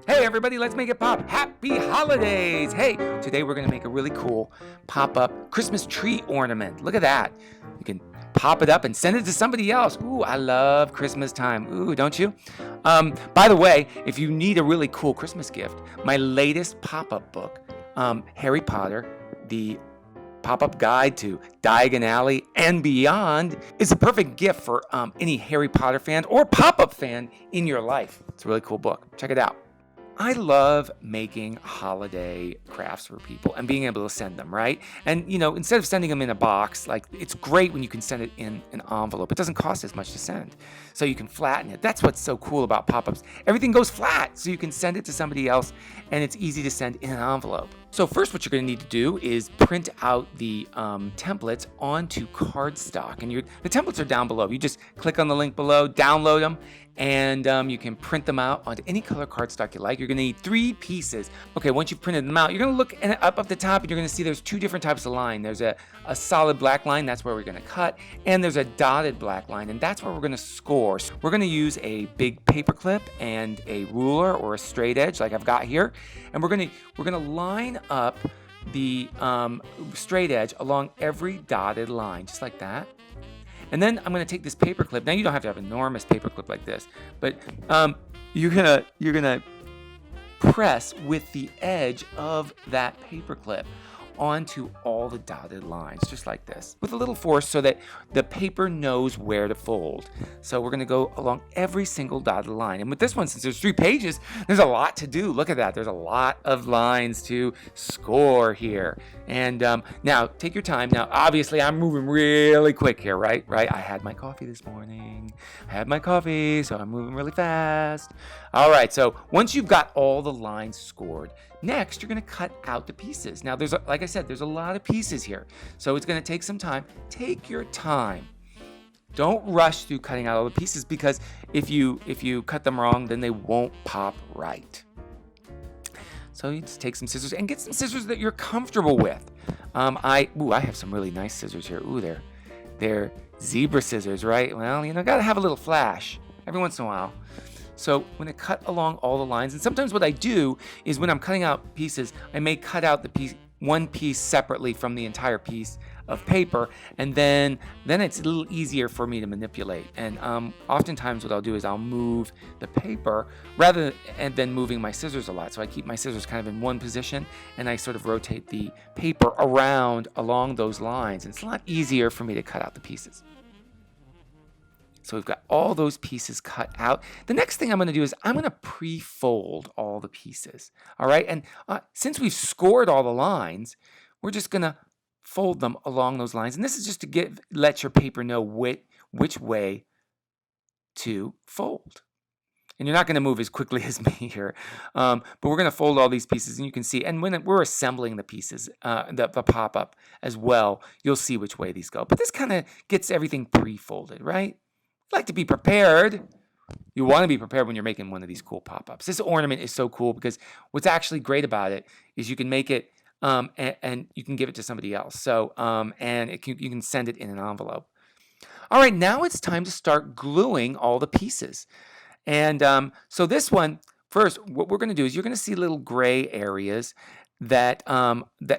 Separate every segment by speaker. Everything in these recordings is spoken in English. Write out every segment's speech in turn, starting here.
Speaker 1: Hey everybody, let's make it pop. Happy holidays. Hey, today we're gonna make a really cool pop-up Christmas tree ornament. Look at that. You can pop it up and send it to somebody else. Ooh, I love Christmas time. Ooh, don't you? By the way, if you need a really cool Christmas gift, my latest pop-up book, Harry Potter, the pop-up guide to Diagon Alley and beyond, is a perfect gift for any Harry Potter fan or pop-up fan in your life. It's a really cool book. Check it out. I love making holiday crafts for people and being able to send them, right? And, instead of sending them in a box, like, it's great when you can send it in an envelope. It doesn't cost as much to send, so you can flatten it. That's what's so cool about pop-ups. Everything goes flat, so you can send it to somebody else, and it's easy to send in an envelope. So first, what you're going to need to do is print out the templates onto cardstock. And the templates are down below. You just click on the link below, download them, and you can print them out onto any color cardstock you like. You're going to need 3 pieces. Okay, once you've printed them out, you're going to look up at the top, and you're going to see there's 2 different types of line. There's a solid black line, that's where we're going to cut, and there's a dotted black line, and that's where we're going to score. So we're going to use a big paper clip and a ruler or a straight edge like I've got here, and we're going to line up the straight edge along every dotted line, just like that. And then I'm going to take this paper clip. Now, you don't have to have an enormous paper clip like this, but you're gonna press with the edge of that paper clip onto all the dotted lines, just like this, with a little force so that the paper knows where to fold. So we're going to go along every single dotted line. And with this one, since there's 3 pages, there's a lot to do. Look at that. There's a lot of lines to score here. And now, take your time. Now, obviously, I'm moving really quick here, right? I had my coffee this morning. So I'm moving really fast. All right, so once you've got all the lines scored, next, you're going to cut out the pieces. Now, like I said, there's a lot of pieces here, so it's going to take some time. Take your time. Don't rush through cutting out all the pieces, because if you cut them wrong, then they won't pop right. So you just take some scissors and get some scissors that you're comfortable with. I have some really nice scissors here. Ooh, they're zebra scissors, right? Well, gotta have a little flash every once in a while. So I'm going to cut along all the lines, and sometimes what I do is when I'm cutting out pieces, I may cut out one piece separately from the entire piece of paper, and then it's a little easier for me to manipulate. And oftentimes what I'll do is I'll move the paper rather than moving my scissors a lot. So I keep my scissors kind of in one position, and I sort of rotate the paper around along those lines, and it's a lot easier for me to cut out the pieces. So we've got all those pieces cut out. The next thing I'm going to do is I'm going to pre-fold all the pieces. All right, and since we've scored all the lines, we're just going to fold them along those lines. And this is just to let your paper know which way to fold. And you're not going to move as quickly as me here, but we're going to fold all these pieces, and you can see. And when we're assembling the pieces, the pop-up as well, you'll see which way these go. But this kind of gets everything pre-folded, right? Like to be prepared. You want to be prepared when you're making one of these cool pop-ups. This ornament is so cool because what's actually great about it is you can make it and you can give it to somebody else. So and you can send it in an envelope. All right, now it's time to start gluing all the pieces. And so this one, first, what we're going to do is you're going to see little gray areas that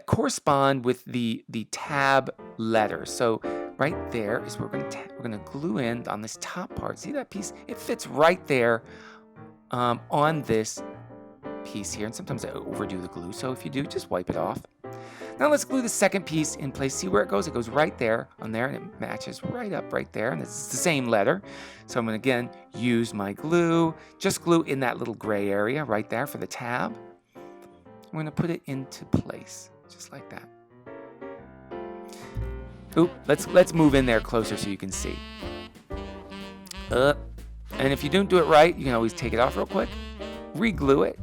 Speaker 1: correspond with the tab letters. So right there is where we're going to glue in on this top part. See that piece? It fits right there on this piece here. And sometimes I overdo the glue, so if you do, just wipe it off. Now let's glue the second piece in place. See where it goes? It goes right there on there, and it matches right up right there, and it's the same letter. So I'm going to, again, use my glue. Just glue in that little gray area right there for the tab. I'm going to put it into place, just like that. Oop, let's move in there closer so you can see. And if you don't do it right, you can always take it off real quick, re-glue it.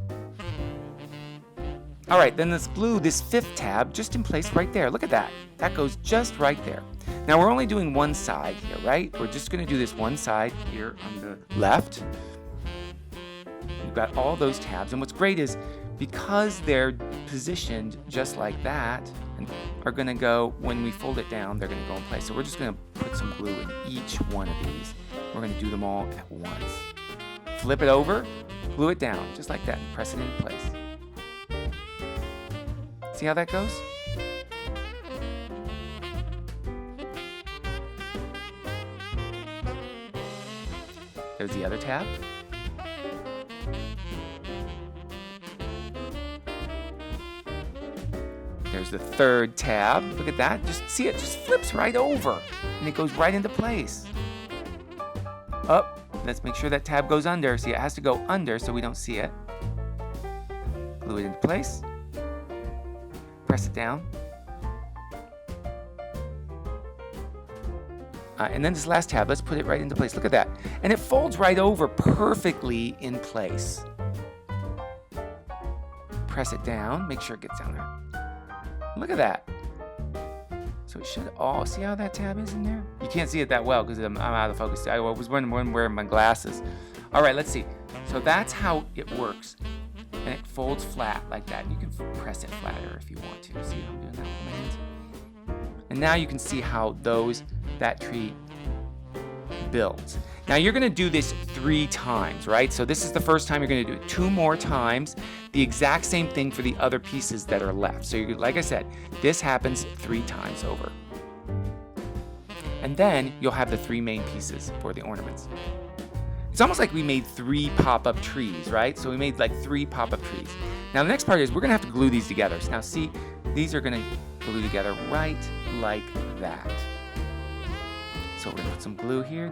Speaker 1: All right, then let's glue this 5th tab just in place right there. Look at that. That goes just right there. Now we're only doing one side here, right? We're just going to do this one side here on the left. You've got all those tabs, and what's great is because they're positioned just like that, and are going to go, when we fold it down, they're going to go in place. So we're just going to put some glue in each one of these. We're going to do them all at once. Flip it over, glue it down, just like that. Press it into place. See how that goes? There's the other tab. There's the third tab. Look at that. Just see, it just flips right over and it goes right into place. Up. Let's make sure that tab goes under. See, it has to go under so we don't see it. Glue it into place. Press it down. And then this last tab, let's put it right into place. Look at that. And it folds right over perfectly in place. Press it down. Make sure it gets down there. Look at that. So it should all, see how that tab is in there? You can't see it that well because I'm out of focus. I was wearing my glasses. All right, let's see. So that's how it works. And it folds flat like that. You can press it flatter if you want to. See how I'm doing that with my hands? And now you can see how that tree builds. Now you're gonna do this 3 times, right? So this is the first time you're gonna do it 2 more times, the exact same thing for the other pieces that are left. So like I said, this happens 3 times over. And then you'll have the 3 main pieces for the ornaments. It's almost like we made 3 pop-up trees, right? So we made like 3 pop-up trees. Now the next part is we're gonna have to glue these together. So now see, these are gonna glue together right like that. So we're gonna put some glue here.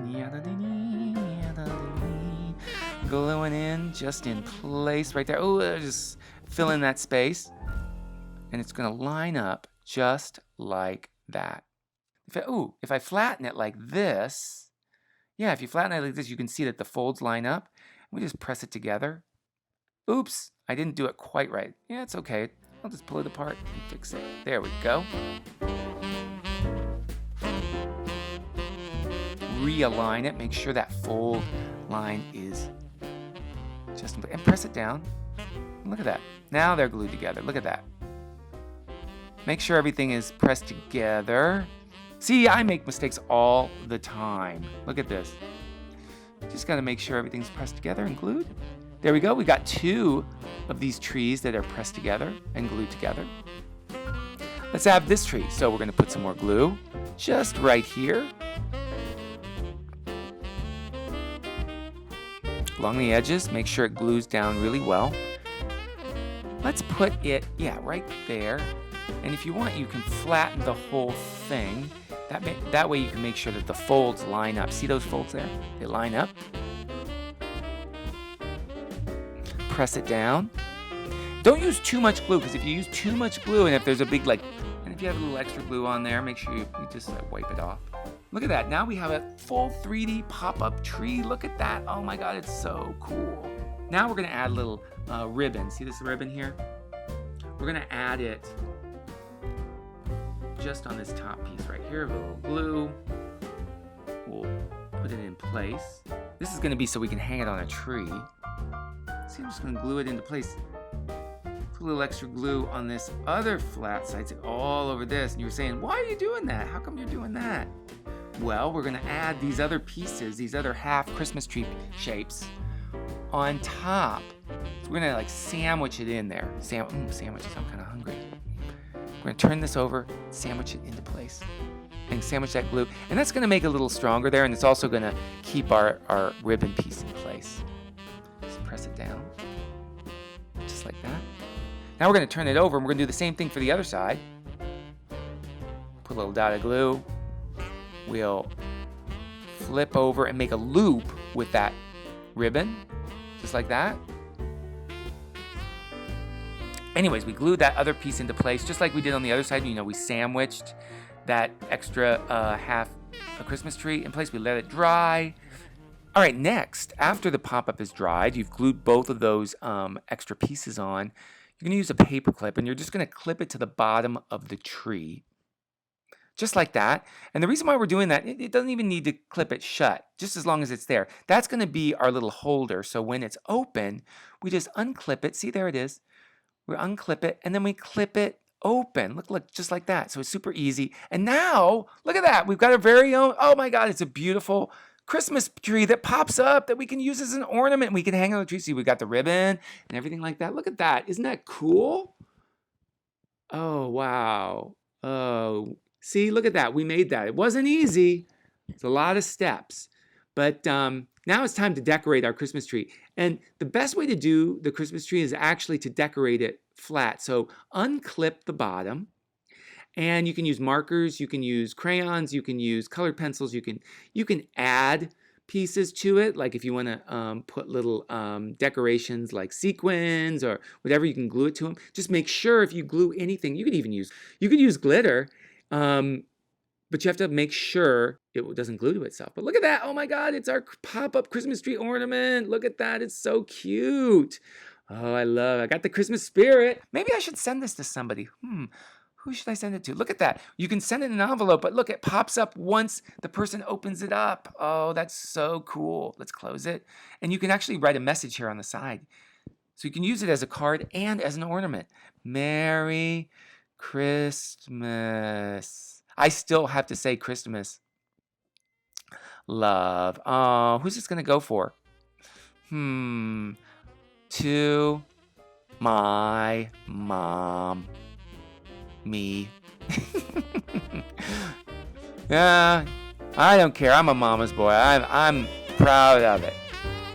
Speaker 1: Gluing in just in place right there. Oh, just fill in that space. And it's gonna line up just like that. If I flatten it like this, yeah, if you flatten it like this, you can see that the folds line up. We just press it together. Oops, I didn't do it quite right. Yeah, it's okay. I'll just pull it apart and fix it. There we go. Realign it, make sure that fold line is just, and press it down. Look at that. Now they're glued together. Look at that. Make sure everything is pressed together. See, I make mistakes all the time. Look at this. Just got to make sure everything's pressed together and glued. There we go. We got 2 of these trees that are pressed together and glued together. Let's add this tree. So we're going to put some more glue just right here. Along the edges, make sure it glues down really well. Let's put it, right there. And if you want, you can flatten the whole thing. That way you can make sure that the folds line up. See those folds there? They line up. Press it down. Don't use too much glue, because if you use too much glue, and if there's a big and if you have a little extra glue on there, make sure you just wipe it off. Look at that. Now we have a full 3D pop-up tree. Look at that. Oh my God, it's so cool. Now we're gonna add a little ribbon. See this ribbon here? We're gonna add it just on this top piece right here. A little glue. We'll put it in place. This is gonna be so we can hang it on a tree. See, I'm just gonna glue it into place. Put a little extra glue on this other flat side, all over this. And you were saying, why are you doing that? How come you're doing that? Well, we're gonna add these other pieces, these other half Christmas tree shapes on top. So we're gonna sandwich it in there. Sandwiches, I'm kinda hungry. We're gonna turn this over, sandwich it into place, and sandwich that glue. And that's gonna make it a little stronger there, and it's also gonna keep our ribbon piece in place. Just press it down, just like that. Now we're gonna turn it over, and we're gonna do the same thing for the other side. Put a little dot of glue. We'll flip over and make a loop with that ribbon, just like that. Anyways, we glued that other piece into place, just like we did on the other side. We sandwiched that extra half a Christmas tree in place. We let it dry. All right, next, after the pop-up is dried, you've glued both of those extra pieces on. You're gonna use a paper clip, and you're just gonna clip it to the bottom of the tree. Just like that. And the reason why we're doing that, it doesn't even need to clip it shut, just as long as it's there. That's going to be our little holder. So when it's open, we just unclip it. See, there it is. We unclip it, and then we clip it open. Look, just like that. So it's super easy. And now, look at that. We've got our very own, oh my God, it's a beautiful Christmas tree that pops up that we can use as an ornament. We can hang on the tree. See, we got the ribbon and everything like that. Look at that. Isn't that cool? Oh, wow. Oh, see, look at that. We made that. It wasn't easy. It's a lot of steps. But now it's time to decorate our Christmas tree. And the best way to do the Christmas tree is actually to decorate it flat. So unclip the bottom. And you can use markers, you can use crayons, you can use colored pencils, you can add pieces to it, like if you want to put little decorations like sequins or whatever, you can glue it to them. Just make sure if you glue anything, you could use glitter, but you have to make sure it doesn't glue to itself. But look at that! Oh my God, it's our pop-up Christmas tree ornament. Look at that! It's so cute. Oh, I got the Christmas spirit. Maybe I should send this to somebody. Who should I send it to? Look at that. You can send it in an envelope, but look, it pops up once the person opens it up. Oh, that's so cool. Let's close it. And you can actually write a message here on the side. So you can use it as a card and as an ornament. Merry Christmas. I still have to say Christmas. Love. Oh, who's this going to go for? To my mom. Me. Yeah, I don't care. I'm a mama's boy. I'm proud of it.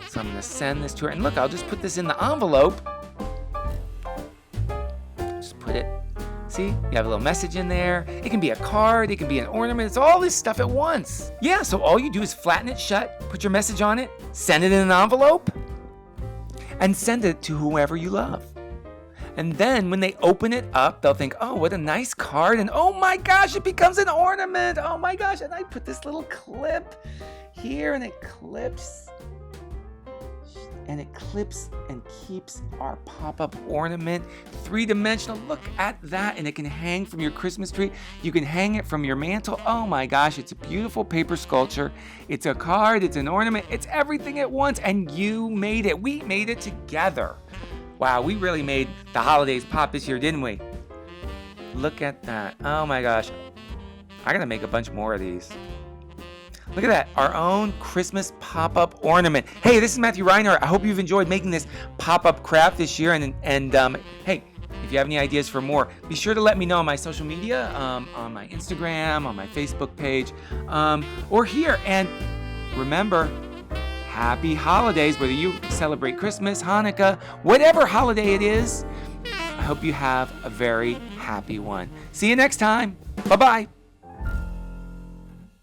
Speaker 1: So I'm gonna send this to her. And look, I'll just put this in the envelope. Just put it. See, you have a little message in there. It can be a card. It can be an ornament. It's all this stuff at once. Yeah, so all you do is flatten it shut, put your message on it, send it in an envelope, and send it to whoever you love. And then when they open it up, they'll think, oh, what a nice card. And oh my gosh, it becomes an ornament. Oh my gosh. And I put this little clip here and it clips. And it clips and keeps our pop-up ornament three-dimensional. Look at that. And it can hang from your Christmas tree. You can hang it from your mantle. Oh my gosh, it's a beautiful paper sculpture. It's a card, it's an ornament, it's everything at once. And you made it. We made it together. Wow, we really made the holidays pop this year, didn't we? Look at that. Oh my gosh. I gotta make a bunch more of these. Look at that, our own Christmas pop-up ornament. Hey, this is Matthew Reinhart. I hope you've enjoyed making this pop-up craft this year. And hey, if you have any ideas for more, be sure to let me know on my social media, on my Instagram, on my Facebook page, or here. And remember, happy holidays, whether you celebrate Christmas, Hanukkah, whatever holiday it is. I hope you have a very happy one. See you next time. Bye-bye.